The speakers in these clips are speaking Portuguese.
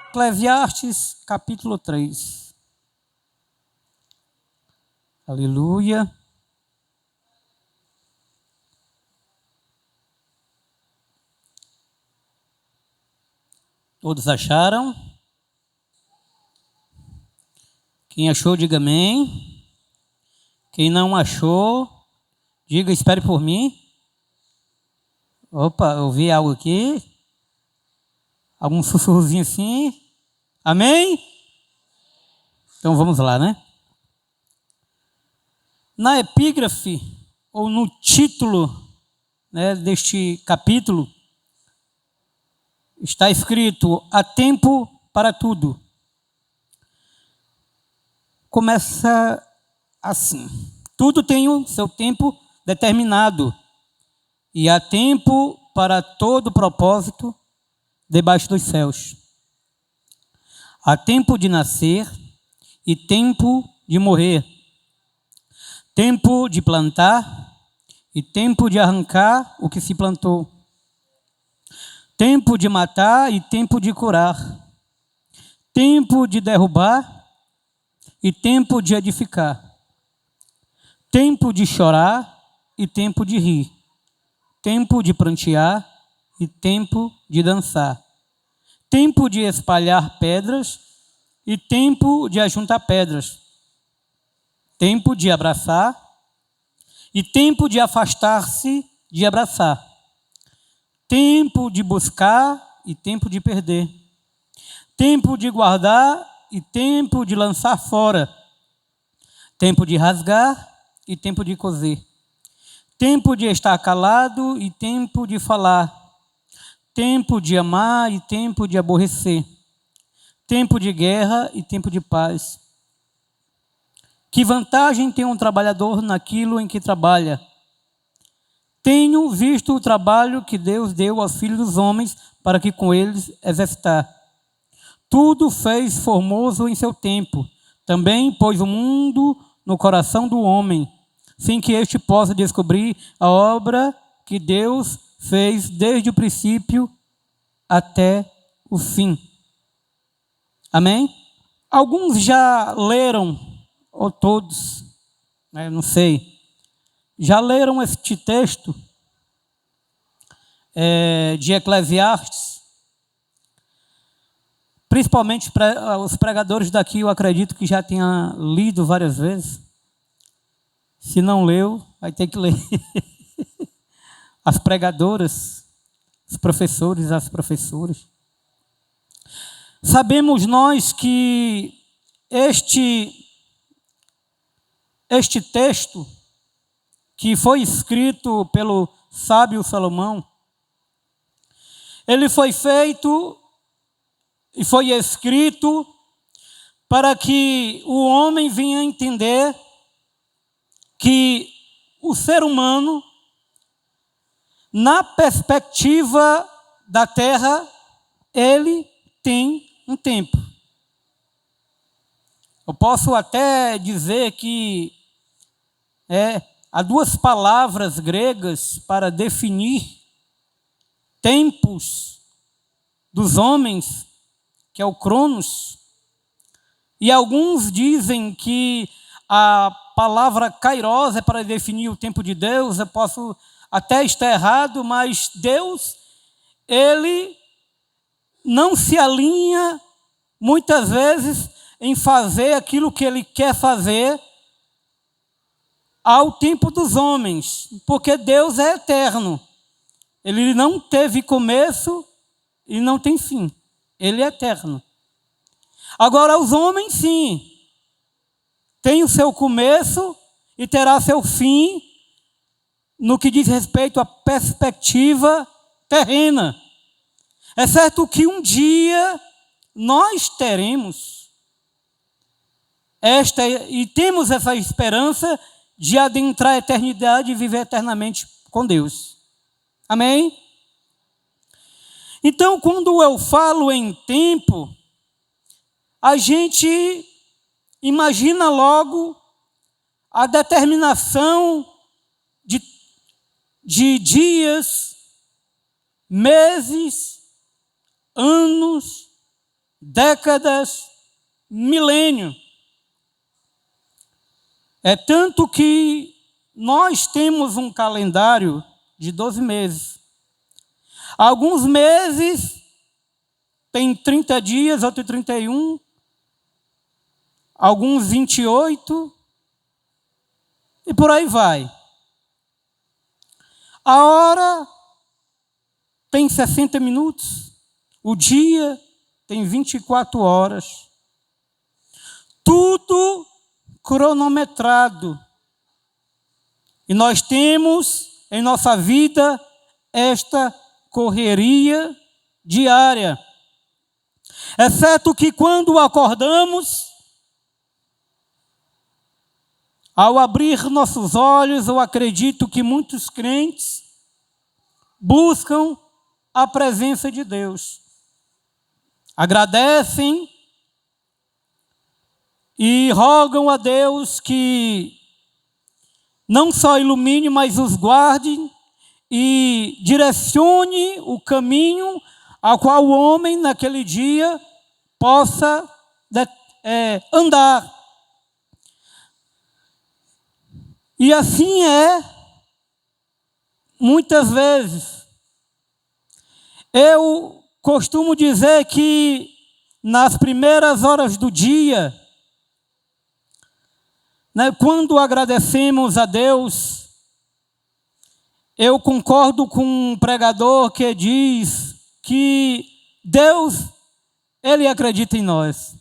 Eclesiastes, capítulo 3. Aleluia. Todos acharam? Quem achou, diga amém. Quem não achou, diga espere por mim. Opa, eu vi algo aqui. Algum sussurrozinho assim. Amém? Então vamos lá, né? Na epígrafe, ou no título, né, deste capítulo, está escrito: há tempo para tudo. Começa assim: tudo tem o seu tempo determinado, e há tempo para todo propósito debaixo dos céus. Há tempo de nascer e tempo de morrer, tempo de plantar e tempo de arrancar o que se plantou, tempo de matar e tempo de curar, tempo de derrubar e tempo de edificar, tempo de chorar e tempo de rir, tempo de prantear e tempo de dançar, tempo de espalhar pedras e tempo de ajuntar pedras, tempo de abraçar e tempo de afastar-se de abraçar, tempo de buscar e tempo de perder, tempo de guardar e tempo de lançar fora, tempo de rasgar e tempo de coser, tempo de estar calado e tempo de falar, tempo de amar e tempo de aborrecer, tempo de guerra e tempo de paz. Que vantagem tem um trabalhador naquilo em que trabalha? Tenho visto o trabalho que Deus deu aos filhos dos homens para que com eles exercitar. Tudo fez formoso em seu tempo. Também pôs o mundo no coração do homem, sem que este possa descobrir a obra que Deus fez desde o princípio até o fim. Amém? Alguns já leram, ou todos, né, não sei, já leram este texto de Eclesiastes? Principalmente os pregadores daqui, eu acredito que já tenha lido várias vezes. Se não leu, vai ter que ler. As pregadoras, os professores, as professoras. Sabemos nós que este texto, que foi escrito pelo sábio Salomão, ele foi feito e foi escrito para que o homem venha entender que o ser humano, na perspectiva da terra, ele tem um tempo. Eu posso até dizer que há duas palavras gregas para definir tempos dos homens, que é o cronos, e alguns dizem que a palavra kairos é para definir o tempo de Deus. Eu posso até estar errado, mas Deus, ele não se alinha muitas vezes em fazer aquilo que ele quer fazer ao tempo dos homens, porque Deus é eterno. Ele não teve começo e não tem fim. Ele é eterno. Agora, os homens, sim, têm o seu começo e terá seu fim no que diz respeito à perspectiva terrena. É certo que um dia nós teremos e temos essa esperança de adentrar a eternidade e viver eternamente com Deus. Amém? Então, quando eu falo em tempo, a gente imagina logo a determinação de dias, meses, anos, décadas, milênio. É tanto que nós temos um calendário de 12 meses. Alguns meses tem 30 dias, outros 31, alguns 28, e por aí vai. A hora tem 60 minutos, o dia tem 24 horas. Tudo cronometrado. E nós temos em nossa vida esta correria diária. Exceto que quando acordamos, ao abrir nossos olhos, eu acredito que muitos crentes buscam a presença de Deus. Agradecem e rogam a Deus que não só ilumine, mas os guarde e direcione o caminho ao qual o homem naquele dia possa andar. E assim é, muitas vezes. Eu costumo dizer que nas primeiras horas do dia, quando agradecemos a Deus, eu concordo com um pregador que diz que Deus, Ele acredita em nós.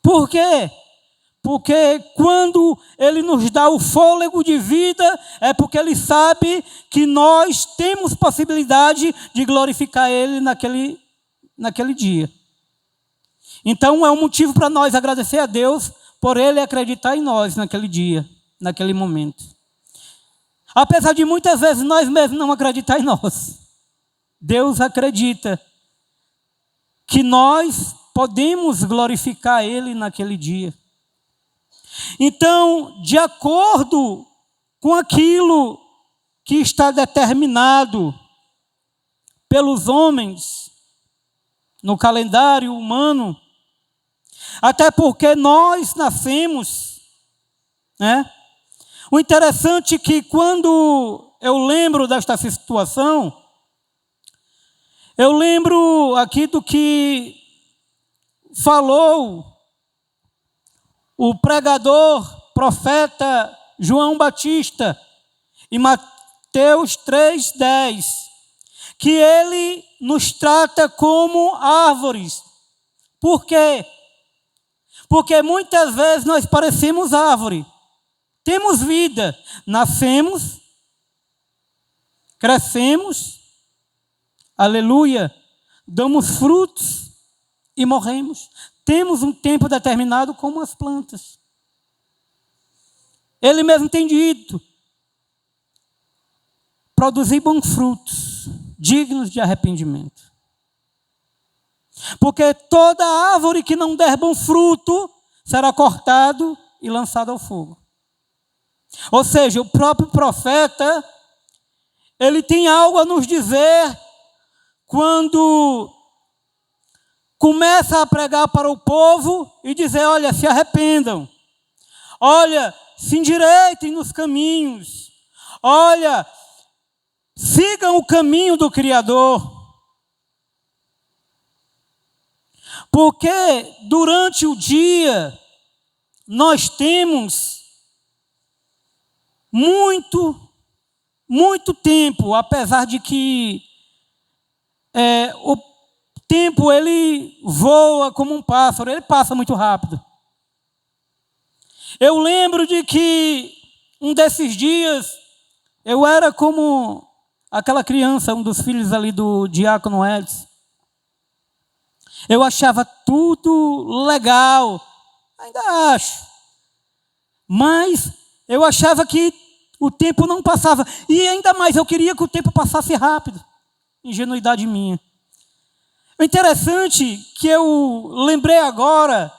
Por quê? Porque quando Ele nos dá o fôlego de vida, é porque Ele sabe que nós temos possibilidade de glorificar Ele naquele dia. Então é um motivo para nós agradecer a Deus por Ele acreditar em nós naquele dia, naquele momento. Apesar de muitas vezes nós mesmos não acreditar em nós, Deus acredita que nós podemos glorificar Ele naquele dia. Então, de acordo com aquilo que está determinado pelos homens no calendário humano, até porque nós nascemos, O interessante é que quando eu lembro desta situação, eu lembro aqui do que falou o pregador, profeta João Batista, em Mateus 3,10, que ele nos trata como árvores. Por quê? Porque muitas vezes nós parecemos árvore. Temos vida, nascemos, crescemos, aleluia, damos frutos e morremos. Temos um tempo determinado como as plantas. Ele mesmo tem dito: produzir bons frutos, dignos de arrependimento. Porque toda árvore que não der bom fruto será cortado e lançado ao fogo. Ou seja, o próprio profeta, ele tem algo a nos dizer quando começa a pregar para o povo e dizer: olha, se arrependam. Olha, se endireitem nos caminhos. Olha, sigam o caminho do Criador. Porque durante o dia nós temos muito tempo, apesar de que o tempo ele voa como um pássaro, ele passa muito rápido. Eu lembro de que um desses dias eu era como aquela criança, um dos filhos ali do diácono Edson. Eu achava tudo legal, ainda acho, mas eu achava que o tempo não passava, e ainda mais eu queria que o tempo passasse rápido, ingenuidade minha. O interessante que eu lembrei agora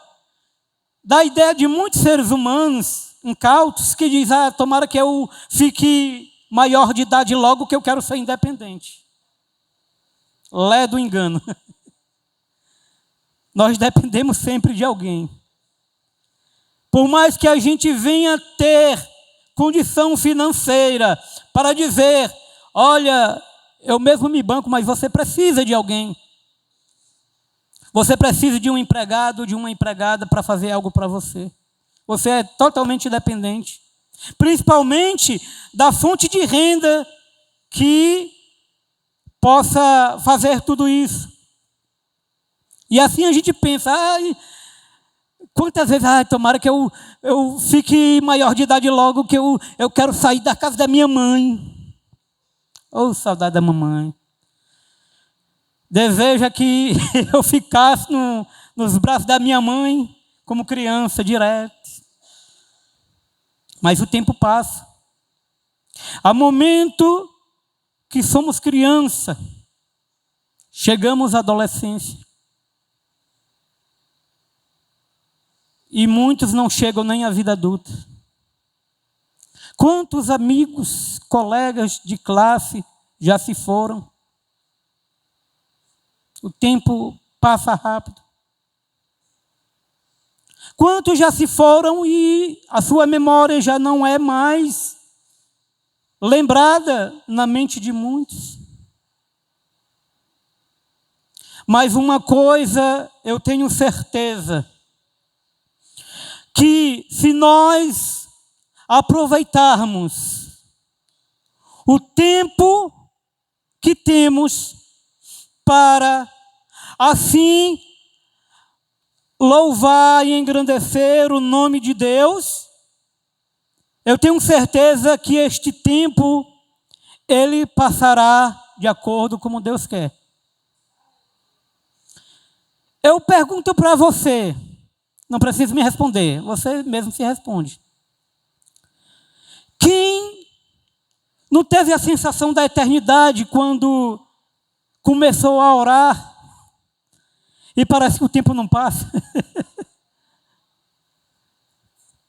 da ideia de muitos seres humanos incautos que diz, tomara que eu fique maior de idade logo que eu quero ser independente. Lé do engano. Nós dependemos sempre de alguém. Por mais que a gente venha ter condição financeira para dizer, olha, eu mesmo me banco, mas você precisa de alguém. Você precisa de um empregado, de uma empregada para fazer algo para você. Você é totalmente dependente. Principalmente da fonte de renda que possa fazer tudo isso. E assim a gente pensa, quantas vezes, tomara que eu fique maior de idade logo, que eu quero sair da casa da minha mãe. Saudade da mamãe. Deseja que eu ficasse nos braços da minha mãe, como criança, direto. Mas o tempo passa. Há momento que somos criança, chegamos à adolescência. E muitos não chegam nem à vida adulta. Quantos amigos, colegas de classe já se foram? O tempo passa rápido. Quantos já se foram e a sua memória já não é mais lembrada na mente de muitos? Mas uma coisa eu tenho certeza, que se nós aproveitarmos o tempo que temos para assim louvar e engrandecer o nome de Deus, eu tenho certeza que este tempo ele passará de acordo como Deus quer. Eu pergunto para você, não precisa me responder, você mesmo se responde. Quem não teve a sensação da eternidade quando começou a orar e parece que o tempo não passa?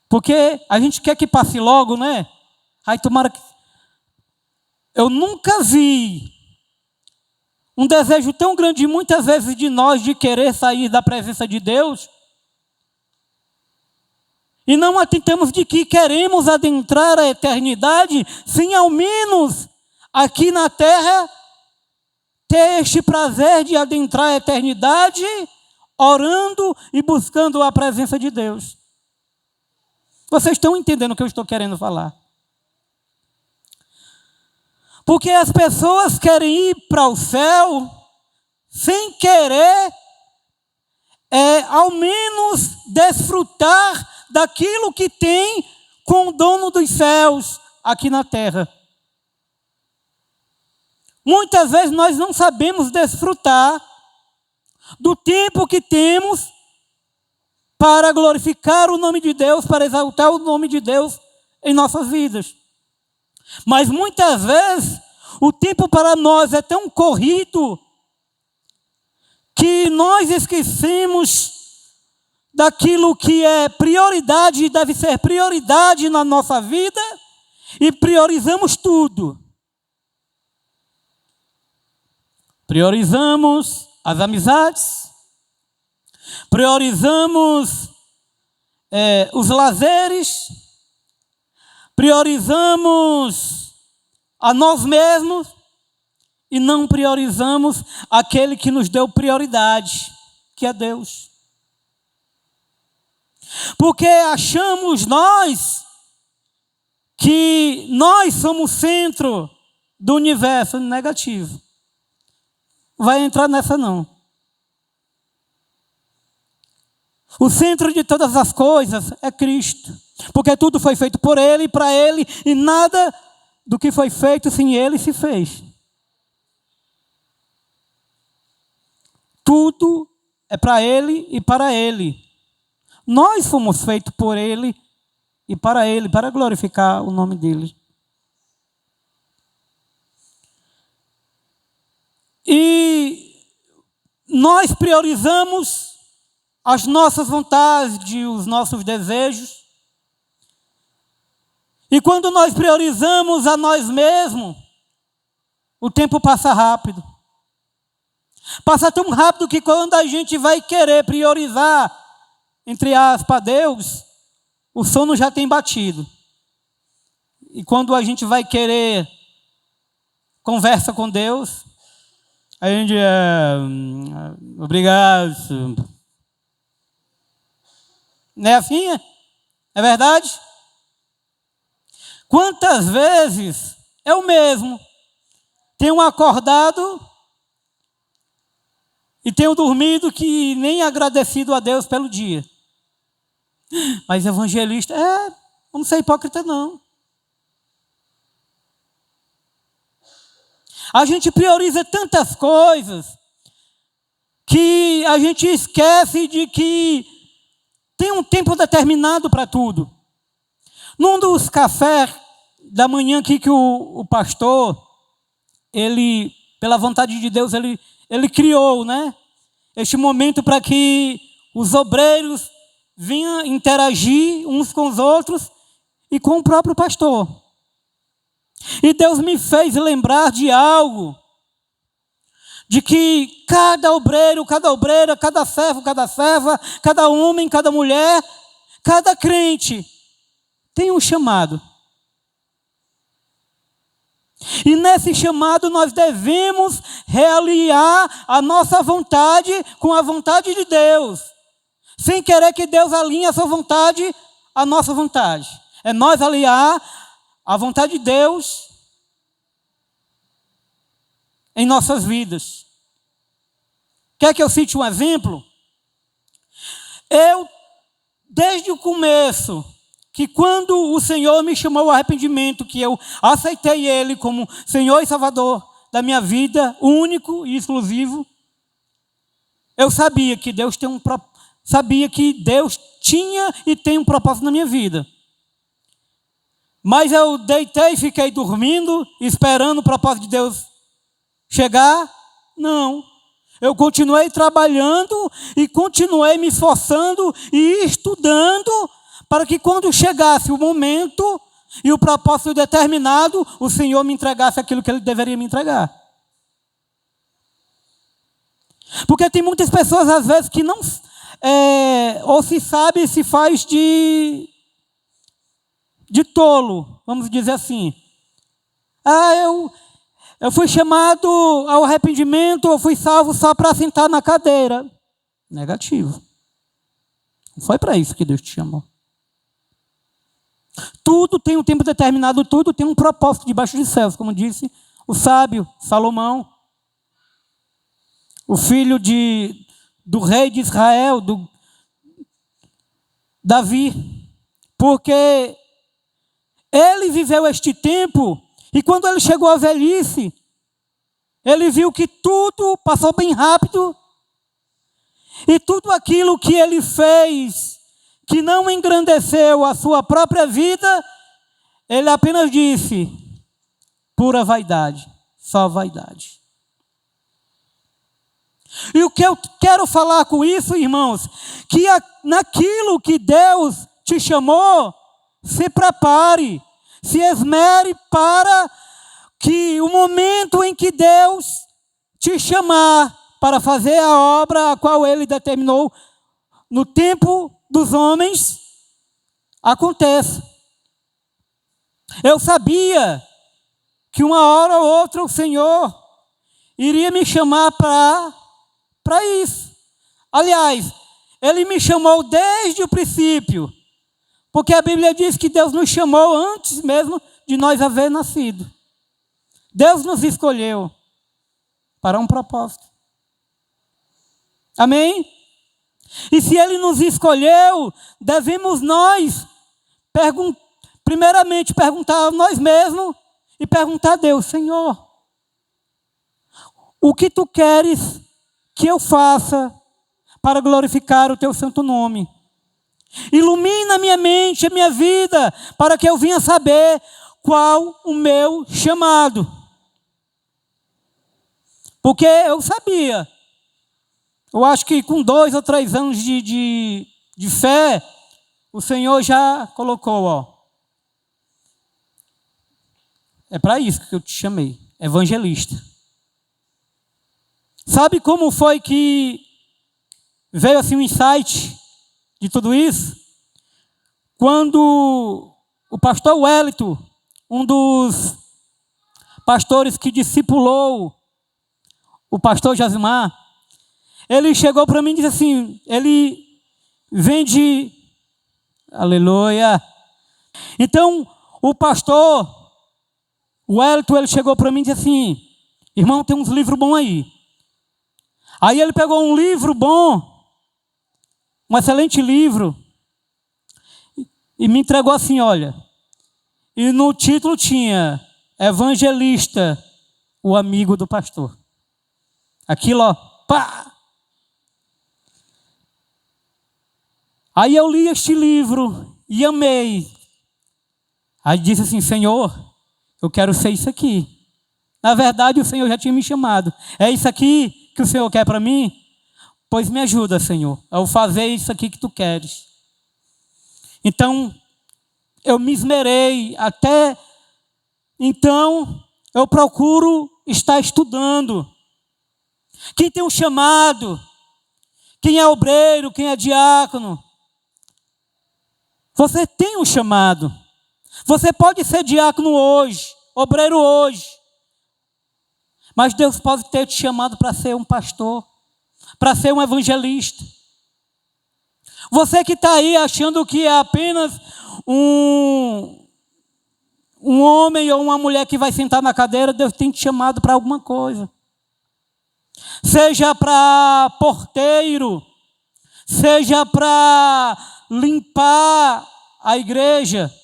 Porque a gente quer que passe logo, né? Tomara que... Eu nunca vi um desejo tão grande, muitas vezes, de nós, de querer sair da presença de Deus, e não atentamos de que queremos adentrar a eternidade, sem ao menos aqui na terra ter este prazer de adentrar a eternidade, orando e buscando a presença de Deus. Vocês estão entendendo o que eu estou querendo falar? Porque as pessoas querem ir para o céu sem querer, ao menos, desfrutar daquilo que tem com o dono dos céus aqui na terra. Muitas vezes nós não sabemos desfrutar do tempo que temos para glorificar o nome de Deus, para exaltar o nome de Deus em nossas vidas. Mas muitas vezes o tempo para nós é tão corrido que nós esquecemos daquilo que é prioridade e deve ser prioridade na nossa vida e priorizamos tudo. Priorizamos as amizades, priorizamos os lazeres, priorizamos a nós mesmos e não priorizamos aquele que nos deu prioridade, que é Deus. Porque achamos nós que nós somos o centro do universo. Negativo. Vai entrar nessa não. O centro de todas as coisas é Cristo. Porque tudo foi feito por Ele e para Ele, e nada do que foi feito sem Ele se fez. Tudo é para Ele e para Ele. Nós fomos feitos por Ele e para glorificar o nome dEle. E nós priorizamos as nossas vontades, os nossos desejos, E quando nós priorizamos a nós mesmos, o tempo passa rápido. Passa tão rápido que quando a gente vai querer priorizar, entre aspas, Deus, o sono já tem batido. E quando a gente vai querer conversa com Deus, a gente obrigado. Não é assim? É verdade? Quantas vezes eu mesmo tenho acordado e tenho dormido que nem agradecido a Deus pelo dia. Mas evangelista, vamos ser hipócrita não. A gente prioriza tantas coisas que a gente esquece de que tem um tempo determinado para tudo. Num dos cafés da manhã aqui que o pastor, ele, pela vontade de Deus, ele criou, né? Este momento para que os obreiros vinham interagir uns com os outros e com o próprio pastor. E Deus me fez lembrar de algo, de que cada obreiro, cada obreira, cada servo, cada serva, cada homem, cada mulher, cada crente tem um chamado. E nesse chamado nós devemos realinhar a nossa vontade com a vontade de Deus, sem querer que Deus alinhe a sua vontade à nossa vontade. É nós alinhar a vontade de Deus em nossas vidas. Quer que eu cite um exemplo? Eu, desde o começo, que quando o Senhor me chamou ao arrependimento, que eu aceitei Ele como Senhor e Salvador da minha vida, único e exclusivo, eu sabia que Deus tinha e tem um propósito na minha vida. Mas eu deitei e fiquei dormindo, esperando o propósito de Deus chegar? Não. Eu continuei trabalhando e continuei me esforçando e estudando para que quando chegasse o momento e o propósito determinado, o Senhor me entregasse aquilo que Ele deveria me entregar. Porque tem muitas pessoas, às vezes, que não... ou se sabe, se faz de tolo, vamos dizer assim. Eu fui chamado ao arrependimento, eu fui salvo só para sentar na cadeira. Negativo. Não foi para isso que Deus te chamou. Tudo tem um tempo determinado, tudo tem um propósito debaixo dos céus, como disse o sábio Salomão, o filho do rei de Israel, do Davi, porque ele viveu este tempo e quando ele chegou à velhice, ele viu que tudo passou bem rápido e tudo aquilo que ele fez que não engrandeceu a sua própria vida, ele apenas disse, pura vaidade, só vaidade. E o que eu quero falar com isso, irmãos, que naquilo que Deus te chamou, se prepare, se esmere para que o momento em que Deus te chamar para fazer a obra a qual Ele determinou no tempo dos homens, aconteça. Eu sabia que uma hora ou outra o Senhor iria me chamar para isso. Aliás, Ele me chamou desde o princípio, porque a Bíblia diz que Deus nos chamou antes mesmo de nós haver nascido. Deus nos escolheu para um propósito. Amém? E se Ele nos escolheu, devemos nós, primeiramente, perguntar a nós mesmos e perguntar a Deus, Senhor, o que Tu queres que eu faça para glorificar o Teu santo nome? Ilumina a minha mente, a minha vida, para que eu venha saber qual o meu chamado. Porque eu sabia. Eu acho que com 2 ou 3 anos de fé, o Senhor já colocou, É para isso que eu te chamei, evangelista. Sabe como foi que veio assim um insight de tudo isso? Quando o pastor Wellington, um dos pastores que discipulou o pastor Josimar, ele chegou para mim e disse assim, ele vende, aleluia. Então, o pastor Wellington, ele chegou para mim e disse assim, irmão, tem uns livros bons aí. Aí ele pegou um livro bom, um excelente livro, e me entregou assim, olha, e no título tinha Evangelista, o amigo do pastor. Aquilo, ó, pá! Aí eu li este livro e amei. Aí disse assim, Senhor, eu quero ser isso aqui. Na verdade, o Senhor já tinha me chamado. É isso aqui que o Senhor quer para mim? Pois me ajuda, Senhor, a fazer isso aqui que tu queres. Então, eu me esmerei até então, eu procuro estar estudando. Quem tem um chamado, quem é obreiro, quem é diácono, você tem um chamado. Você pode ser diácono hoje, obreiro hoje, mas Deus pode ter te chamado para ser um pastor, para ser um evangelista. Você que está aí achando que é apenas um homem ou uma mulher que vai sentar na cadeira, Deus tem te chamado para alguma coisa. Seja para porteiro, seja para limpar a igreja.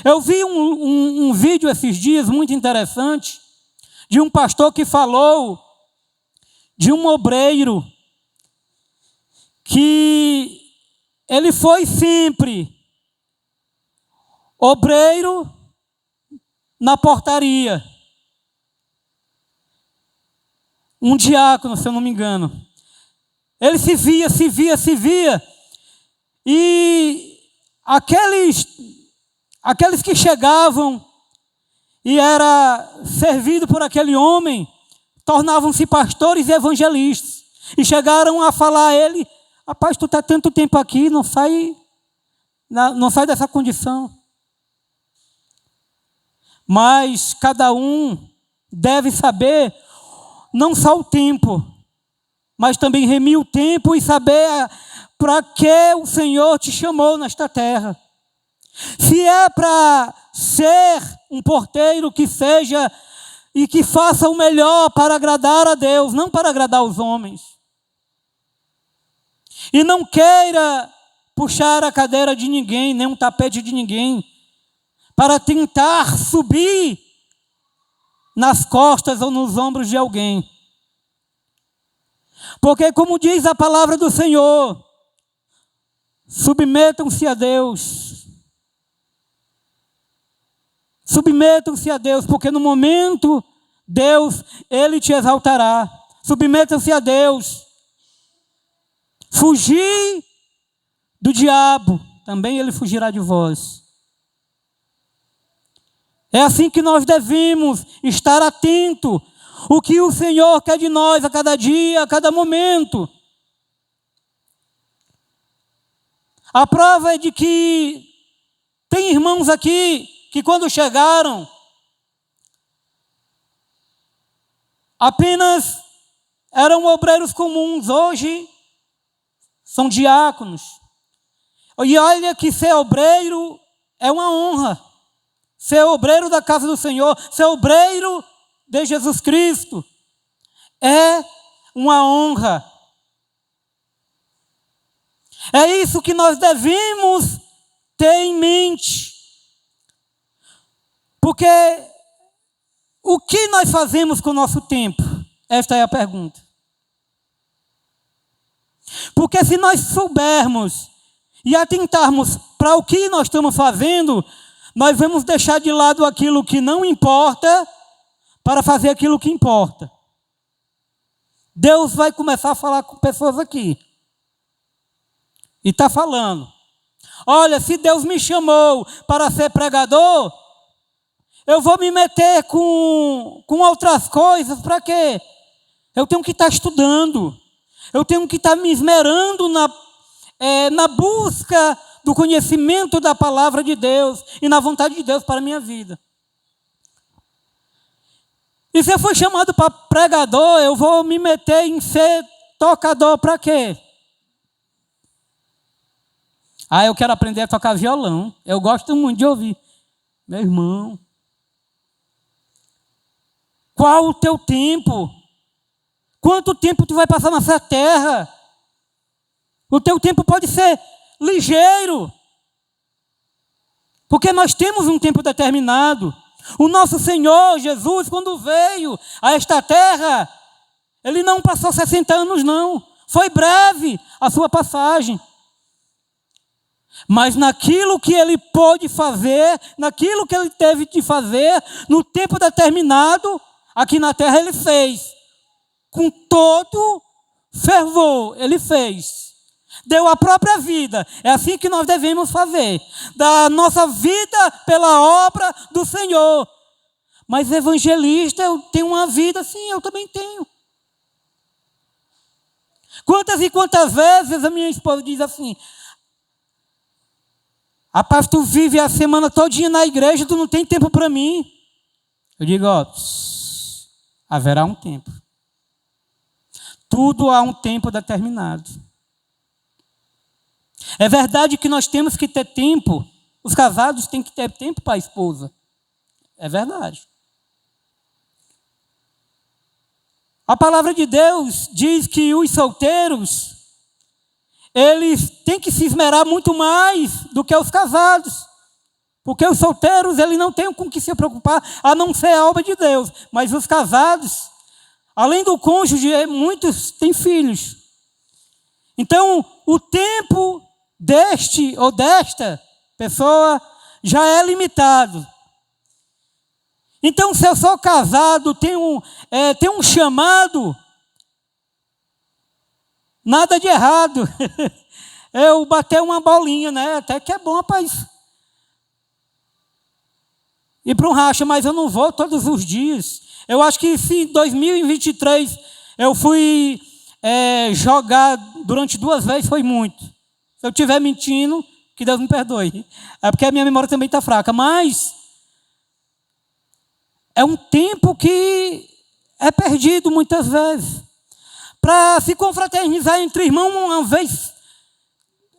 Eu vi um vídeo esses dias muito interessante, de um pastor que falou de um obreiro que ele foi sempre obreiro na portaria. Um diácono, se eu não me engano. Ele se via. E aqueles que chegavam e era servido por aquele homem, tornavam-se pastores e evangelistas. E chegaram a falar a ele, rapaz, tu está tanto tempo aqui, não sai dessa condição. Mas cada um deve saber, não só o tempo, mas também remir o tempo e saber para que o Senhor te chamou nesta terra. Se é para ser um porteiro, que seja e que faça o melhor para agradar a Deus, não para agradar os homens. E não queira puxar a cadeira de ninguém, nem um tapete de ninguém, para tentar subir nas costas ou nos ombros de alguém. Porque, como diz a palavra do Senhor, submetam-se a Deus. Submetam-se a Deus, porque no momento, Deus, Ele te exaltará. Submetam-se a Deus. Fugir do diabo, também ele fugirá de vós. É assim que nós devemos estar atento o que o Senhor quer de nós a cada dia, a cada momento. A prova é de que tem irmãos aqui que quando chegaram, apenas eram obreiros comuns, hoje são diáconos. E olha que ser obreiro é uma honra. Ser obreiro da casa do Senhor, ser obreiro de Jesus Cristo, é uma honra. É isso que nós devemos ter em mente. Porque o que nós fazemos com o nosso tempo? Esta é a pergunta. Porque se nós soubermos e atentarmos para o que nós estamos fazendo, nós vamos deixar de lado aquilo que não importa para fazer aquilo que importa. Deus vai começar a falar com pessoas aqui. E está falando. Olha, se Deus me chamou para ser pregador, Eu vou me meter com outras coisas, para quê? Eu tenho que estar estudando. Eu tenho que estar me esmerando na busca do conhecimento da palavra de Deus e na vontade de Deus para a minha vida. E se eu for chamado para pregador, eu vou me meter em ser tocador para quê? Eu quero aprender a tocar violão. Eu gosto muito de ouvir. Meu irmão, qual o teu tempo? Quanto tempo tu vai passar nessa terra? O teu tempo pode ser ligeiro, porque nós temos um tempo determinado. O nosso Senhor Jesus, quando veio a esta terra, Ele não passou 60 anos, não. Foi breve a sua passagem. Mas naquilo que Ele pôde fazer, naquilo que Ele teve de fazer, no tempo determinado, aqui na terra Ele fez. Com todo fervor, Ele fez. Deu a própria vida. É assim que nós devemos fazer. Da nossa vida pela obra do Senhor. Mas evangelista, eu tenho uma vida, sim, eu também tenho. Quantas e quantas vezes a minha esposa diz assim: rapaz, tu vive a semana todinha na igreja, tu não tem tempo para mim. Eu digo, haverá um tempo. Tudo há um tempo determinado. É verdade que nós temos que ter tempo. Os casados têm que ter tempo para a esposa. É verdade. A palavra de Deus diz que os solteiros, eles têm que se esmerar muito mais do que os casados. Porque os solteiros, eles não têm com o que se preocupar, a não ser a obra de Deus. Mas os casados, além do cônjuge, muitos têm filhos. Então, o tempo deste ou desta pessoa já é limitado. Então, se eu sou casado, tem um chamado, nada de errado. Eu bater uma bolinha, né? Até que é bom, rapaz. Ir para um racha, mas eu não vou todos os dias. Eu acho que se em 2023 eu fui jogar durante 2 vezes, foi muito. Se eu estiver mentindo, que Deus me perdoe. É porque a minha memória também está fraca. Mas é um tempo que é perdido muitas vezes. Para se confraternizar entre irmãos uma vez,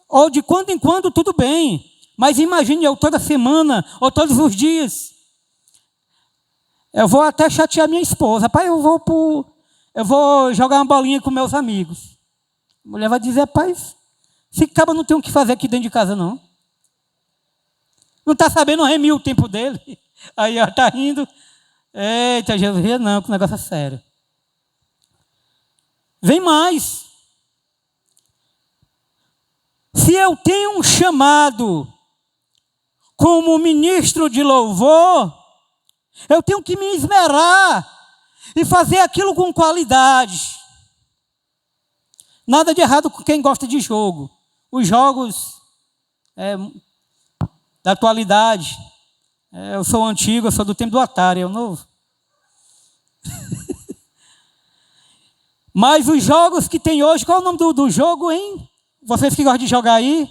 ou de quando em quando, tudo bem. Mas imagine eu toda semana, ou todos os dias. Eu vou até chatear minha esposa. Pai, eu vou jogar uma bolinha com meus amigos. A mulher vai dizer, pai, esse acaba não tem o que fazer aqui dentro de casa, não. Não está sabendo remir o tempo dele. Aí, está rindo. Eita, Jesus, ria não, que o negócio é sério. Vem mais. Se eu tenho um chamado como ministro de louvor, eu tenho que me esmerar e fazer aquilo com qualidade. Nada de errado com quem gosta de jogo. Os jogos da atualidade. Eu sou antigo, eu sou do tempo do Atari, é o novo. Mas os jogos que tem hoje, qual é o nome do jogo, hein? Vocês que gostam de jogar aí?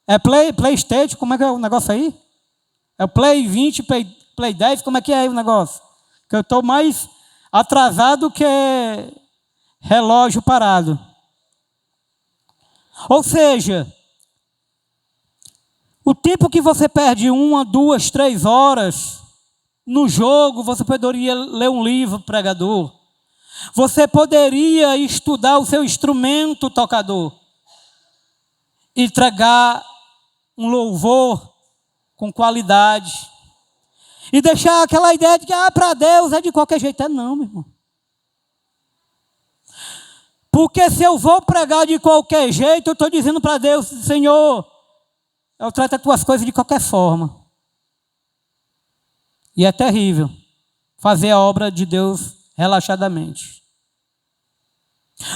É PlayStation, como é que é o negócio aí? É o Play 20, Play 10, como é que é o negócio? Que eu estou mais atrasado que relógio parado. Ou seja, o tempo que você perde 1, 2, 3 horas no jogo, você poderia ler um livro, pregador. Você poderia estudar o seu instrumento, tocador. E entregar um louvor com qualidade. E deixar aquela ideia de que para Deus é de qualquer jeito. Não, meu irmão. Porque se eu vou pregar de qualquer jeito, eu estou dizendo para Deus, Senhor, eu trato as tuas coisas de qualquer forma. E é terrível fazer a obra de Deus relaxadamente.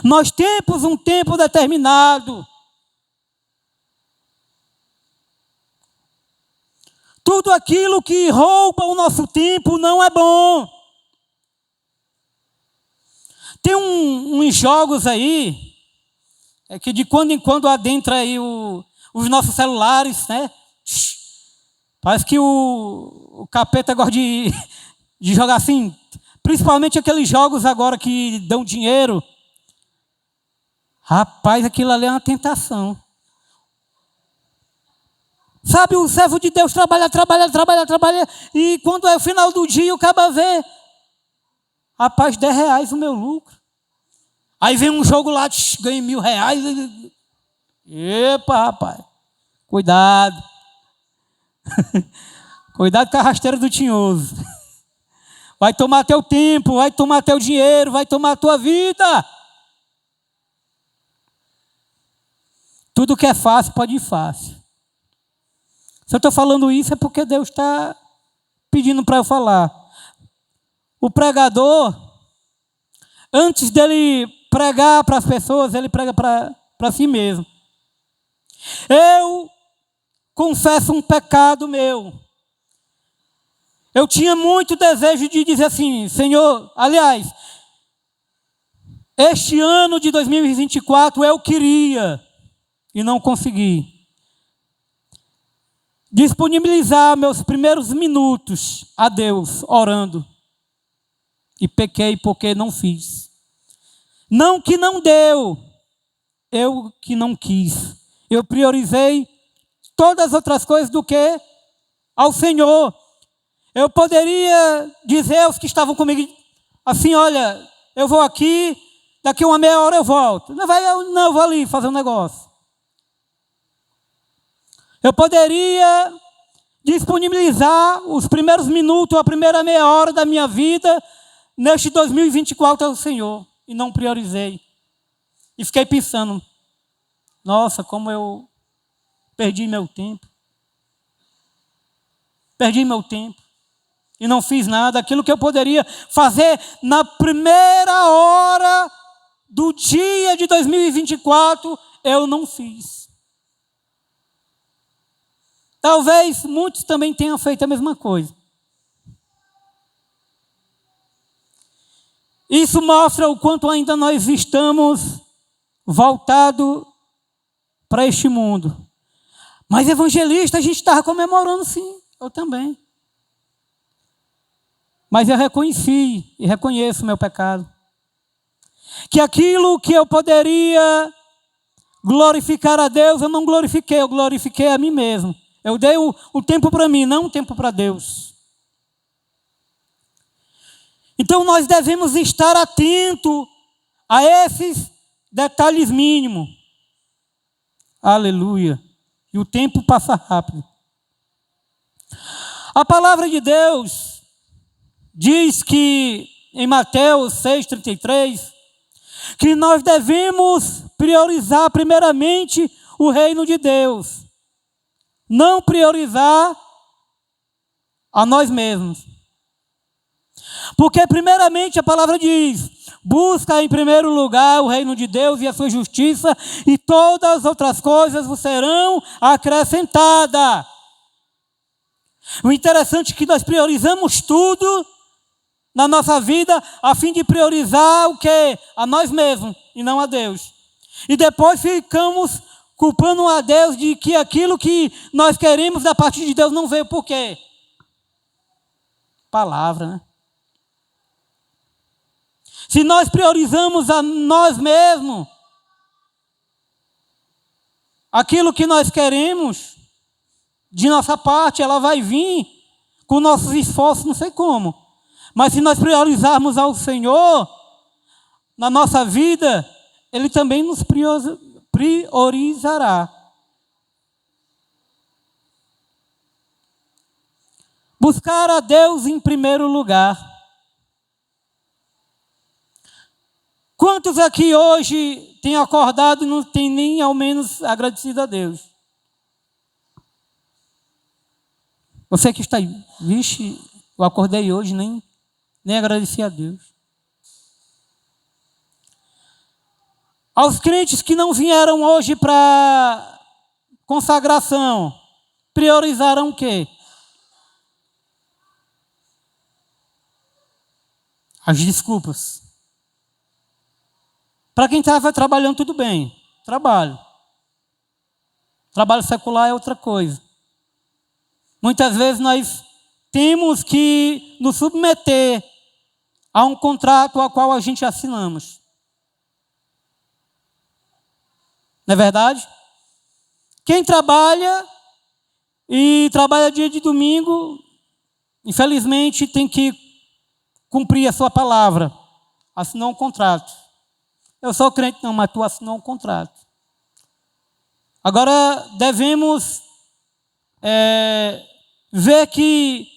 Nós temos um tempo determinado. Tudo aquilo que rouba o nosso tempo não é bom. Tem uns jogos aí, que de quando em quando adentra aí os nossos celulares, né? Parece que o capeta gosta de jogar assim, principalmente aqueles jogos agora que dão dinheiro. Rapaz, aquilo ali é uma tentação. Sabe, o servo de Deus trabalha, e quando é o final do dia, o cara vê, rapaz, R$10 o meu lucro. Aí vem um jogo lá, ganha R$1.000. Epa, rapaz, cuidado. Cuidado com a rasteira do tinhoso. Vai tomar teu tempo, vai tomar teu dinheiro, vai tomar a tua vida. Tudo que é fácil pode ir fácil. Se eu estou falando isso é porque Deus está pedindo para eu falar. O pregador, antes dele pregar para as pessoas, ele prega para si mesmo. Eu confesso um pecado meu. Eu tinha muito desejo de dizer assim, Senhor, aliás, este ano de 2024 eu queria e não consegui disponibilizar meus primeiros minutos a Deus, orando. E pequei porque não fiz. Não que não deu, eu que não quis. Eu priorizei todas as outras coisas do que ao Senhor. Eu poderia dizer aos que estavam comigo assim, olha, eu vou aqui, daqui uma meia hora eu volto. Não, eu vou ali fazer um negócio. Eu poderia disponibilizar os primeiros minutos, a primeira meia hora da minha vida neste 2024 ao Senhor. E não priorizei. E fiquei pensando, nossa, como eu perdi meu tempo. Perdi meu tempo. E não fiz nada. Aquilo que eu poderia fazer na primeira hora do dia de 2024, eu não fiz. Talvez muitos também tenham feito a mesma coisa. Isso mostra o quanto ainda nós estamos voltados para este mundo. Mas evangelista, a gente estava comemorando sim, eu também. Mas eu reconheci e reconheço o meu pecado. Que aquilo que eu poderia glorificar a Deus, eu não glorifiquei, eu glorifiquei a mim mesmo. Eu dei o tempo para mim, não o tempo para Deus. Então nós devemos estar atentos a esses detalhes mínimos. Aleluia. E o tempo passa rápido. A palavra de Deus diz que, em Mateus 6,33, que nós devemos priorizar primeiramente o reino de Deus. Não priorizar a nós mesmos. Porque primeiramente a palavra diz, busca em primeiro lugar o reino de Deus e a sua justiça, e todas as outras coisas vos serão acrescentadas. O interessante é que nós priorizamos tudo na nossa vida a fim de priorizar o quê? A nós mesmos e não a Deus. E depois ficamos culpando a Deus de que aquilo que nós queremos da parte de Deus não veio. Por quê? Palavra, né? Se nós priorizamos a nós mesmos, aquilo que nós queremos, de nossa parte, ela vai vir com nossos esforços, não sei como. Mas se nós priorizarmos ao Senhor, na nossa vida, Ele também nos priorizará. Buscar a Deus em primeiro lugar. Quantos aqui hoje têm acordado e não têm nem ao menos agradecido a Deus? Você que está aí, vixe, eu acordei hoje, nem agradeci a Deus. Aos crentes que não vieram hoje para consagração, priorizaram o quê? as desculpas. Para quem estava trabalhando, tudo bem. Trabalho. Trabalho secular é outra coisa. Muitas vezes nós temos que nos submeter a um contrato ao qual a gente assinamos. Não é verdade? Quem trabalha e trabalha dia de domingo, infelizmente tem que cumprir a sua palavra. Assinou um contrato. Eu sou crente, não, mas tu assinou um contrato. Agora devemos ver que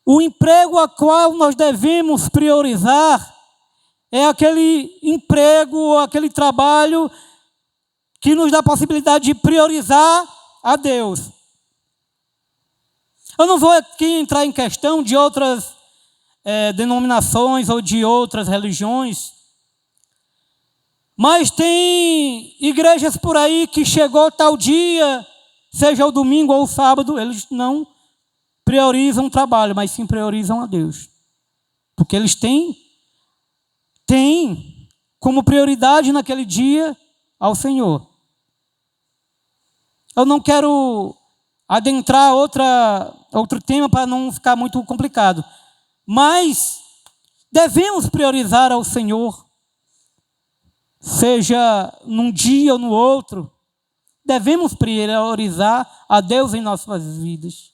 o emprego a qual nós devemos priorizar é aquele emprego, aquele trabalho que nos dá a possibilidade de priorizar a Deus. Eu não vou aqui entrar em questão de outras denominações ou de outras religiões, mas tem igrejas por aí que chegou tal dia, seja o domingo ou o sábado, eles não priorizam o trabalho, mas sim priorizam a Deus. Porque eles têm como prioridade naquele dia ao Senhor. Eu não quero adentrar outro tema para não ficar muito complicado. Mas devemos priorizar ao Senhor, seja num dia ou no outro. Devemos priorizar a Deus em nossas vidas.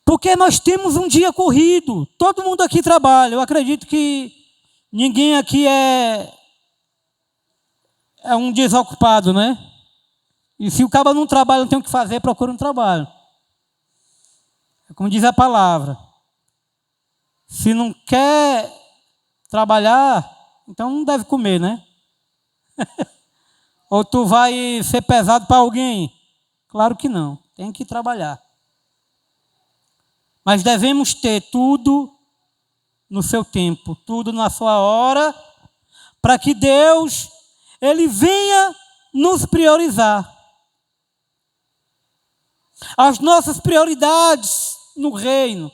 Porque nós temos um dia corrido. Todo mundo aqui trabalha. Eu acredito que ninguém aqui é um desocupado, né? E se o cara não trabalha, não tem o que fazer, procura um trabalho. É como diz a palavra. Se não quer trabalhar, então não deve comer, né? Ou tu vai ser pesado para alguém? Claro que não. Tem que trabalhar. Mas devemos ter tudo no seu tempo, tudo na sua hora, para que Deus, Ele venha nos priorizar. As nossas prioridades no reino.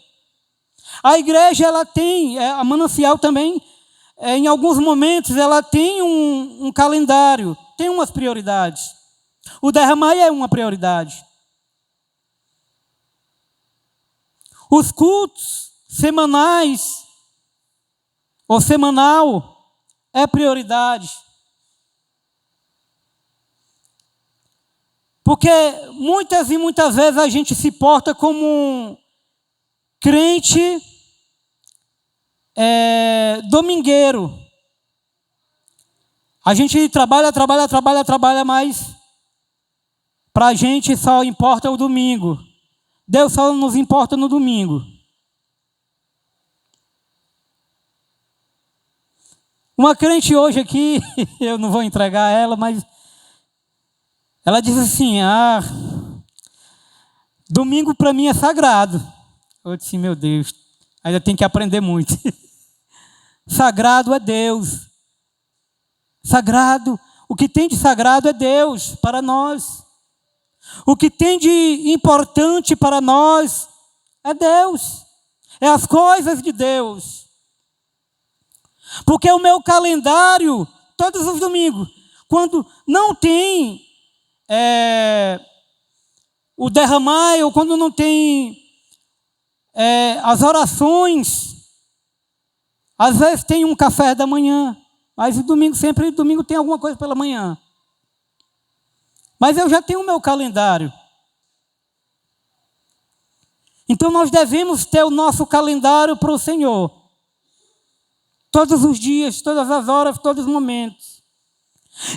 A igreja, ela tem, a Manancial também, em alguns momentos, ela tem um calendário, tem umas prioridades. O derramar é uma prioridade. Os cultos semanais, ou semanal, é prioridade. Porque muitas e muitas vezes a gente se porta como um crente domingueiro. A gente trabalha, mas para a gente só importa o domingo. Deus só nos importa no domingo. Uma crente hoje aqui, eu não vou entregar ela, mas ela diz assim, domingo para mim é sagrado. Eu disse, meu Deus, ainda tem que aprender muito. Sagrado é Deus. Sagrado, o que tem de sagrado é Deus para nós. O que tem de importante para nós é Deus. É as coisas de Deus. Porque o meu calendário, todos os domingos, quando não tem o derramar, ou quando não tem as orações, às vezes tem um café da manhã, mas domingo tem alguma coisa pela manhã. Mas eu já tenho o meu calendário. Então nós devemos ter o nosso calendário para o Senhor. Todos os dias, todas as horas, todos os momentos.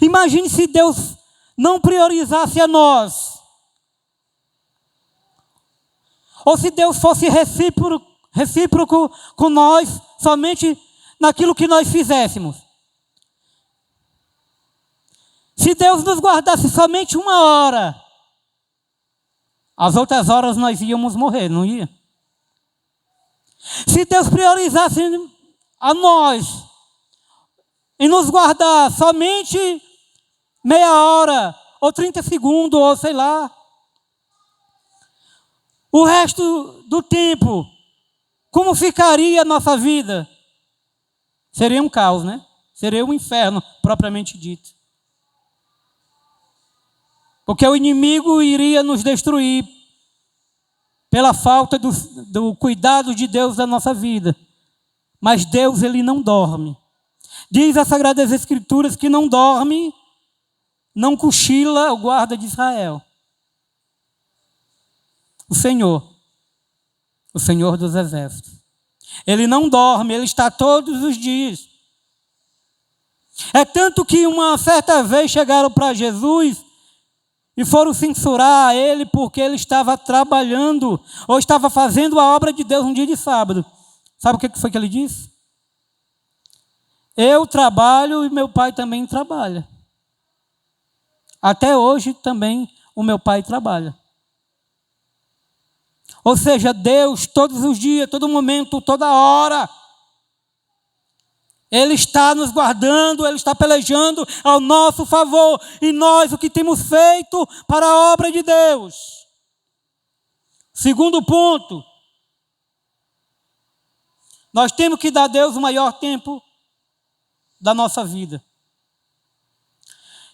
Imagine se Deus não priorizasse a nós. Ou se Deus fosse recíproco com nós, somente naquilo que nós fizéssemos. Se Deus nos guardasse somente 1 hora, as outras horas nós íamos morrer, não ia? Se Deus priorizasse a nós e nos guardar somente meia hora, ou 30 segundos, ou sei lá, o resto do tempo como ficaria a nossa vida? Seria um caos, né? Seria um inferno, propriamente dito. Porque o inimigo iria nos destruir pela falta do cuidado de Deus da nossa vida. Mas Deus, Ele não dorme. Diz as Sagradas Escrituras que não dorme, não cochila o guarda de Israel. O Senhor dos Exércitos. Ele não dorme, Ele está todos os dias. É tanto que uma certa vez chegaram para Jesus e foram censurar Ele porque Ele estava trabalhando ou estava fazendo a obra de Deus um dia de sábado. Sabe o que foi que Ele disse? Eu trabalho e meu Pai também trabalha. Até hoje também o meu Pai trabalha. Ou seja, Deus todos os dias, todo momento, toda hora, Ele está nos guardando, Ele está pelejando ao nosso favor. E nós, o que temos feito para a obra de Deus? Segundo ponto, nós temos que dar a Deus o maior tempo da nossa vida.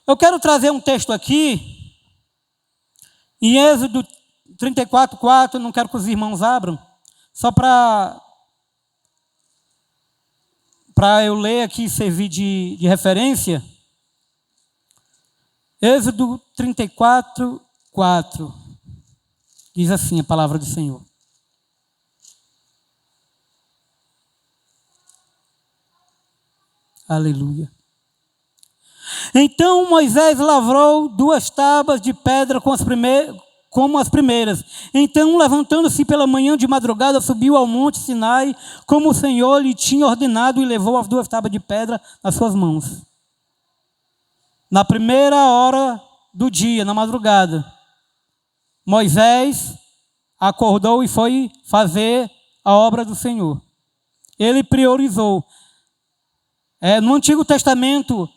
Eu quero trazer um texto aqui, em Êxodo 34:4, não quero que os irmãos abram, só para eu ler aqui e servir de referência. Êxodo 34:4, diz assim a palavra do Senhor. Aleluia. Então Moisés lavrou 2 tábuas de pedra como as primeiras. Então, levantando-se pela manhã de madrugada, subiu ao monte Sinai, como o Senhor lhe tinha ordenado, e levou as 2 tábuas de pedra nas suas mãos. Na primeira hora do dia, na madrugada, Moisés acordou e foi fazer a obra do Senhor. Ele priorizou. No Antigo Testamento,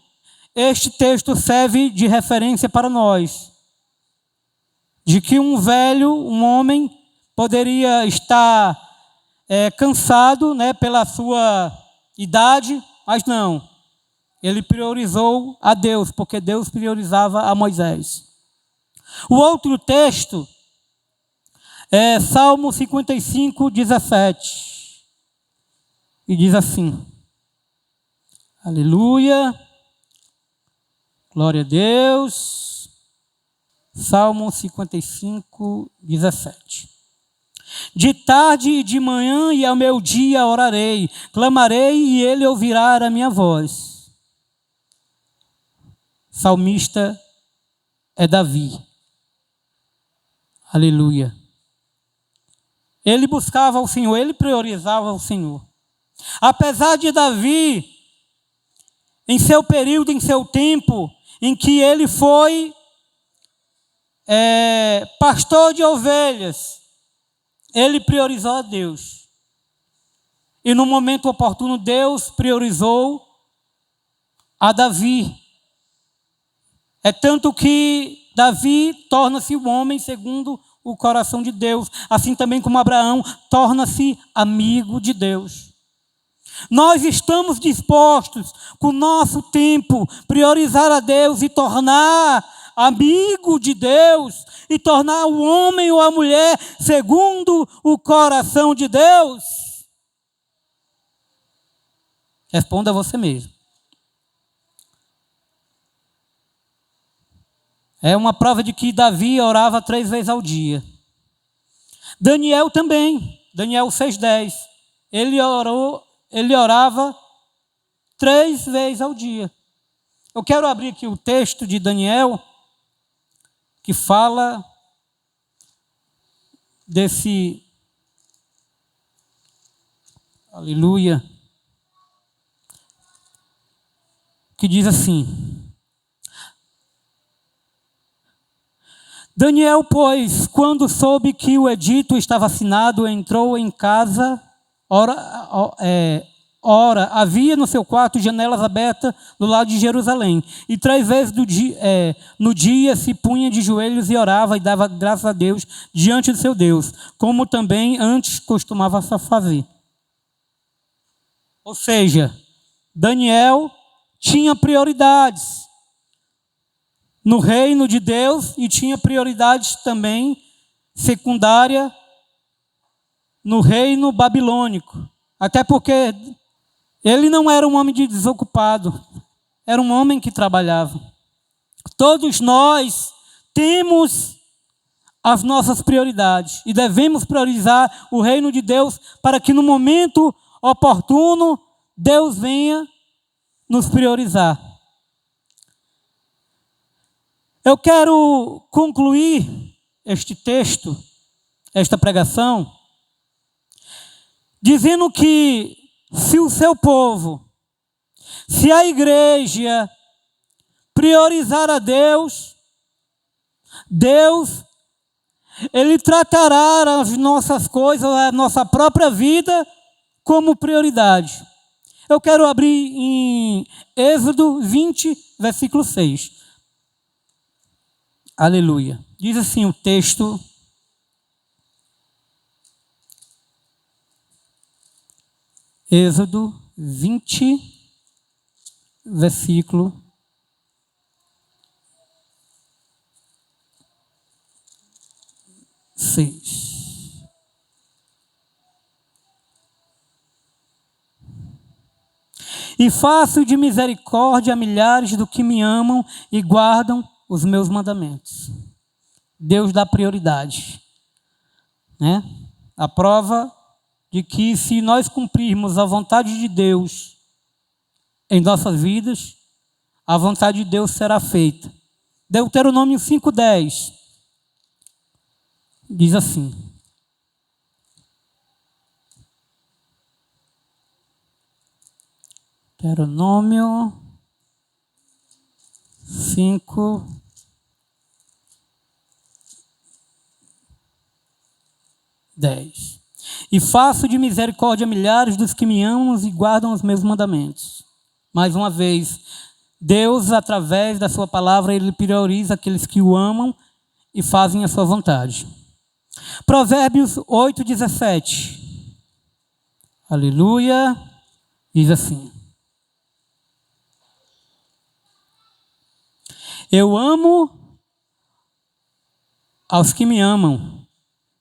este texto serve de referência para nós. De que um homem, poderia estar cansado, né, pela sua idade, mas não. Ele priorizou a Deus, porque Deus priorizava a Moisés. O outro texto é Salmo 55:17. E diz assim: aleluia, glória a Deus. Salmo 55:17. De tarde e de manhã e ao meu dia orarei, clamarei e Ele ouvirá a minha voz. Salmista é Davi. Aleluia. Ele buscava o Senhor, ele priorizava o Senhor. Apesar de Davi, em seu período, em seu tempo, em que ele foi pastor de ovelhas, ele priorizou a Deus. E no momento oportuno, Deus priorizou a Davi. É tanto que Davi torna-se um homem segundo o coração de Deus, assim também como Abraão torna-se amigo de Deus. Nós estamos dispostos, com o nosso tempo, priorizar a Deus e tornar amigo de Deus, e tornar o homem ou a mulher segundo o coração de Deus? Responda você mesmo. É uma prova de que Davi orava 3 vezes ao dia. Daniel também, Daniel 6:10. Ele orava 3 vezes ao dia. Eu quero abrir aqui o texto de Daniel, que fala desse, aleluia, que diz assim: Daniel, pois, quando soube que o edito estava assinado, entrou em casa Ora, havia no seu quarto janelas abertas do lado de Jerusalém. E 3 vezes no dia se punha de joelhos e orava e dava graças a Deus diante do seu Deus, como também antes costumava fazer. Ou seja, Daniel tinha prioridades no reino de Deus e tinha prioridades também secundária no reino babilônico. Até porque ele não era um homem desocupado, era um homem que trabalhava. Todos nós temos as nossas prioridades e devemos priorizar o reino de Deus para que no momento oportuno Deus venha nos priorizar. Eu quero concluir este texto, esta pregação, dizendo que se o seu povo, se a igreja priorizar a Deus, Deus, Ele tratará as nossas coisas, a nossa própria vida como prioridade. Eu quero abrir em Êxodo 20, versículo 6. Aleluia. Diz assim o texto. Êxodo 20, versículo 6. E faço de misericórdia a milhares do que me amam e guardam os meus mandamentos. Deus dá prioridade, né? A prova de que se nós cumprirmos a vontade de Deus em nossas vidas, a vontade de Deus será feita. Deuteronômio 5:10 diz assim: Deuteronômio 5:10. E faço de misericórdia a milhares dos que me amam e guardam os meus mandamentos. Mais uma vez, Deus, através da sua palavra, Ele prioriza aqueles que o amam e fazem a sua vontade. Provérbios 8:17. Aleluia. Diz assim: Eu amo aos que me amam,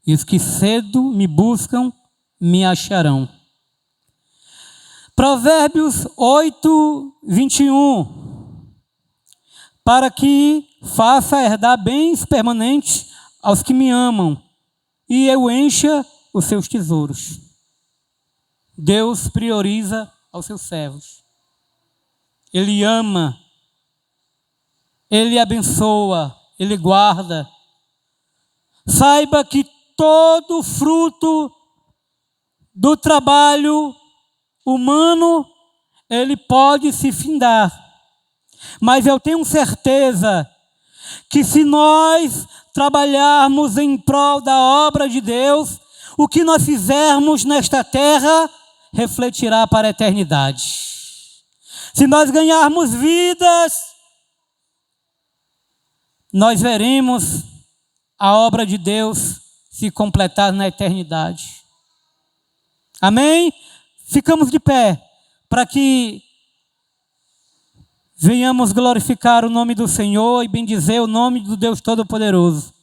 e os que cedo me buscam me acharão. Provérbios 8:21. Para que faça herdar bens permanentes aos que me amam, e eu encha os seus tesouros. Deus prioriza aos seus servos. Ele ama, Ele abençoa, Ele guarda. Saiba que todo fruto do trabalho humano, ele pode se findar. Mas eu tenho certeza que se nós trabalharmos em prol da obra de Deus, o que nós fizermos nesta terra refletirá para a eternidade. Se nós ganharmos vidas, nós veremos a obra de Deus se completar na eternidade. Amém? Ficamos de pé para que venhamos glorificar o nome do Senhor e bendizer o nome do Deus Todo-Poderoso.